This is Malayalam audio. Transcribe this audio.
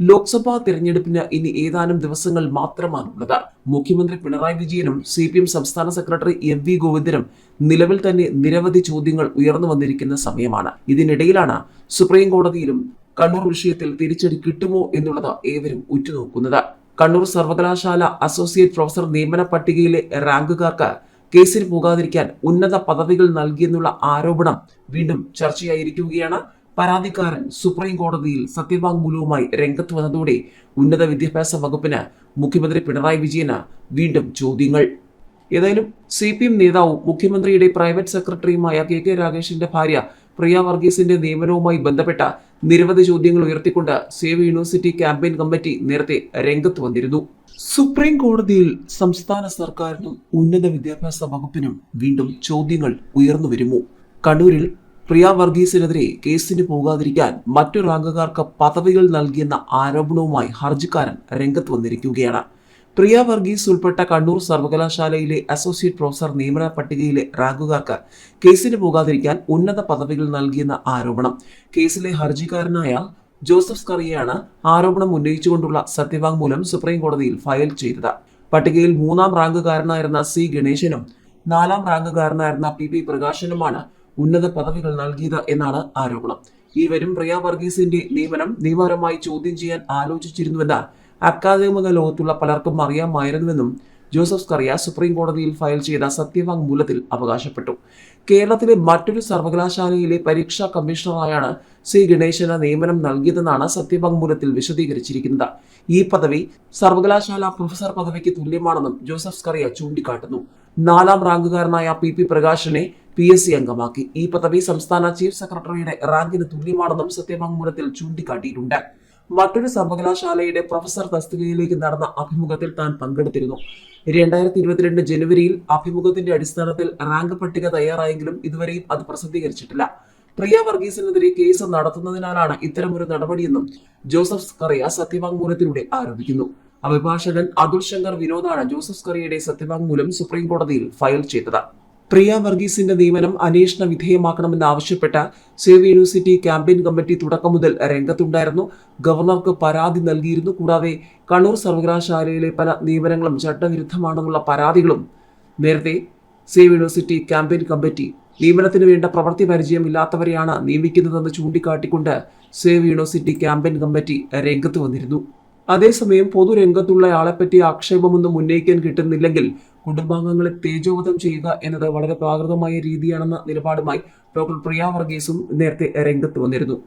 ലോക്സഭാ തിരഞ്ഞെടുപ്പിന് ഇനി ഏതാനും ദിവസങ്ങൾ മാത്രമാണുള്ളത്. മുഖ്യമന്ത്രി പിണറായി വിജയനും CPM സംസ്ഥാന സെക്രട്ടറി MV ഗോവിന്ദനും നിലവിൽ തന്നെ നിരവധി ചോദ്യങ്ങൾ ഉയർന്നു വന്നിരിക്കുന്ന സമയമാണ്. ഇതിനിടയിലാണ് സുപ്രീം കോടതിയിലും കണ്ണൂർ വിഷയത്തിൽ തിരിച്ചടി കിട്ടുമോ എന്നുള്ളത് ഏവരും ഉറ്റുനോക്കുന്നത്. കണ്ണൂർ സർവകലാശാല അസോസിയേറ്റ് പ്രൊഫസർ നിയമന പട്ടികയിലെ റാങ്കുകാർക്ക് കേസിൽ പോകാതിരിക്കാൻ ഉന്നത പദവികൾ നൽകിയെന്നുള്ള ആരോപണം വീണ്ടും ചർച്ചയായിരിക്കുകയാണ്. പരാതിക്കാരൻ സുപ്രീം കോടതിയിൽ സത്യവാങ്മൂലവുമായി രംഗത്ത് വന്നതോടെ ഉന്നത വിദ്യാഭ്യാസ വകുപ്പിന് മുഖ്യമന്ത്രി പിണറായി വിജയന് വീണ്ടും ചോദ്യങ്ങൾ. ഏതായാലും CPM നേതാവും മുഖ്യമന്ത്രിയുടെ പ്രൈവറ്റ് സെക്രട്ടറിയുമായ KK രാഗേഷിന്റെ ഭാര്യ പ്രിയ വർഗീസിന്റെ നിയമനവുമായി ബന്ധപ്പെട്ട നിരവധി ചോദ്യങ്ങൾ ഉയർത്തിക്കൊണ്ട് സേവ് യൂണിവേഴ്സിറ്റി ക്യാമ്പയിൻ കമ്മിറ്റി നേരത്തെ രംഗത്ത് വന്നിരുന്നു. സുപ്രീം കോടതിയിൽ സംസ്ഥാന സർക്കാരിനും ഉന്നത വിദ്യാഭ്യാസ വകുപ്പിനും വീണ്ടും ചോദ്യങ്ങൾ ഉയർന്നു വരുമോ? കണ്ണൂരിൽ പ്രിയ വർഗീസിനെതിരെ കേസിന് പോകാതിരിക്കാൻ മറ്റു റാങ്കുകാർക്ക് പദവികൾ നൽകിയെന്ന ആരോപണവുമായി ഹർജിക്കാരൻ രംഗത്ത് വന്നിരിക്കുകയാണ്. പ്രിയ വർഗീസ് ഉൾപ്പെട്ട കണ്ണൂർ സർവകലാശാലയിലെ അസോസിയേറ്റ് പ്രൊഫസർ നിയമന പട്ടികയിലെ റാങ്കുകാർക്ക് കേസിന് പോകാതിരിക്കാൻ ഉന്നത പദവികൾ നൽകിയെന്ന ആരോപണം. കേസിലെ ഹർജിക്കാരനായ ജോസഫ് സ്കറിയയാണ് ആരോപണം ഉന്നയിച്ചുകൊണ്ടുള്ള സത്യവാങ്മൂലം സുപ്രീം കോടതിയിൽ ഫയൽ ചെയ്തത്. പട്ടികയിൽ 3-ാം റാങ്കുകാരനായിരുന്ന C ഗണേശനും 4-ാം റാങ്കുകാരനായിരുന്ന PP പ്രകാശനുമാണ് ഉന്നത പദവികൾ നൽകിയത് എന്നാണ് ആരോപണം. ഇരുവരും പ്രിയ വർഗീസിന്റെ നിയമനം നിയമപരമായി ചോദ്യം ചെയ്യാൻ ആലോചിച്ചിരുന്നുവെന്ന് അക്കാദമിക ലോകത്തുള്ള പലർക്കും അറിയാമായിരുന്നുവെന്നും ജോസഫ് സ്കറിയ സുപ്രീം കോടതിയിൽ ഫയൽ ചെയ്ത സത്യവാങ്മൂലത്തിൽ അവകാശപ്പെട്ടു. കേരളത്തിലെ മറ്റൊരു സർവകലാശാലയിലെ പരീക്ഷാ കമ്മീഷണറായാണ് C ഗണേശന് നിയമനം നൽകിയതെന്നാണ് സത്യവാങ്മൂലത്തിൽ വിശദീകരിച്ചിരിക്കുന്നത്. ഈ പദവി സർവകലാശാല പ്രൊഫസർ പദവിക്ക് തുല്യമാണെന്നും ജോസഫ് സ്കറിയ ചൂണ്ടിക്കാട്ടുന്നു. 4-ാം റാങ്കുകാരനായ PP പ്രകാശനെ PSC അംഗമാക്കി. ഈ പദവി സംസ്ഥാന ചീഫ് സെക്രട്ടറിയുടെ റാങ്കിന് തുല്യമാണെന്നും സത്യവാങ്മൂലത്തിൽ ചൂണ്ടിക്കാട്ടിയിട്ടുണ്ട്. മറ്റൊരു സർവകലാശാലയുടെ പ്രൊഫസർ തസ്തികയിലേക്ക് നടന്ന അഭിമുഖത്തിൽ താൻ പങ്കെടുത്തിരുന്നു. 2022 ജനുവരിയിൽ അഭിമുഖത്തിന്റെ അടിസ്ഥാനത്തിൽ റാങ്ക് പട്ടിക തയ്യാറായെങ്കിലും ഇതുവരെയും അത് പ്രസിദ്ധീകരിച്ചിട്ടില്ല. പ്രിയ വർഗീസിനെതിരെ കേസ് നടത്തുന്നതിനാലാണ് ഇത്തരമൊരു നടപടിയെന്നും ജോസഫ് സ്കറിയ സത്യവാങ്മൂലത്തിലൂടെ ആരോപിക്കുന്നു. അഭിഭാഷകൻ അതുൽ ശങ്കർ വിനോദാണ് ജോസഫ് സ്കറിയയുടെ സത്യവാങ്മൂലം സുപ്രീം കോടതിയിൽ ഫയൽ ചെയ്തത്. പ്രിയ വർഗീസിന്റെ നിയമനം അന്വേഷണ വിധേയമാക്കണമെന്നാവശ്യപ്പെട്ട സേവ് യൂണിവേഴ്സിറ്റി ക്യാമ്പയിൻ കമ്മിറ്റി തുടക്കം മുതൽ രംഗത്തുണ്ടായിരുന്നു. ഗവർണർക്ക് പരാതി നൽകിയിരുന്നു. കൂടാതെ കണ്ണൂർ സർവകലാശാലയിലെ പല നിയമനങ്ങളും ചട്ടവിരുദ്ധമാണെന്നുള്ള പരാതികളും നേരത്തെ സേവ് യൂണിവേഴ്സിറ്റി ക്യാമ്പയിൻ കമ്മിറ്റി നിയമനത്തിന് വേണ്ട പ്രവൃത്തി പരിചയം ഇല്ലാത്തവരെയാണ് നിയമിക്കുന്നതെന്ന് ചൂണ്ടിക്കാട്ടിക്കൊണ്ട് സേവ് യൂണിവേഴ്സിറ്റി ക്യാമ്പയിൻ കമ്മിറ്റി രംഗത്ത് വന്നിരുന്നു. അതേസമയം പൊതുരംഗത്തുള്ള ആളെപ്പറ്റി ആക്ഷേപമൊന്നും ഉന്നയിക്കാൻ കിട്ടുന്നില്ലെങ്കിൽ കുടുംബാംഗങ്ങളെ തേജോവധം ചെയ്യുക എന്നത് വളരെ പ്രാകൃതമായ രീതിയാണെന്ന നിലപാടുമായി ഡോക്ടർ പ്രിയ വർഗീസും നേരത്തെ രംഗത്ത് വന്നിരുന്നു.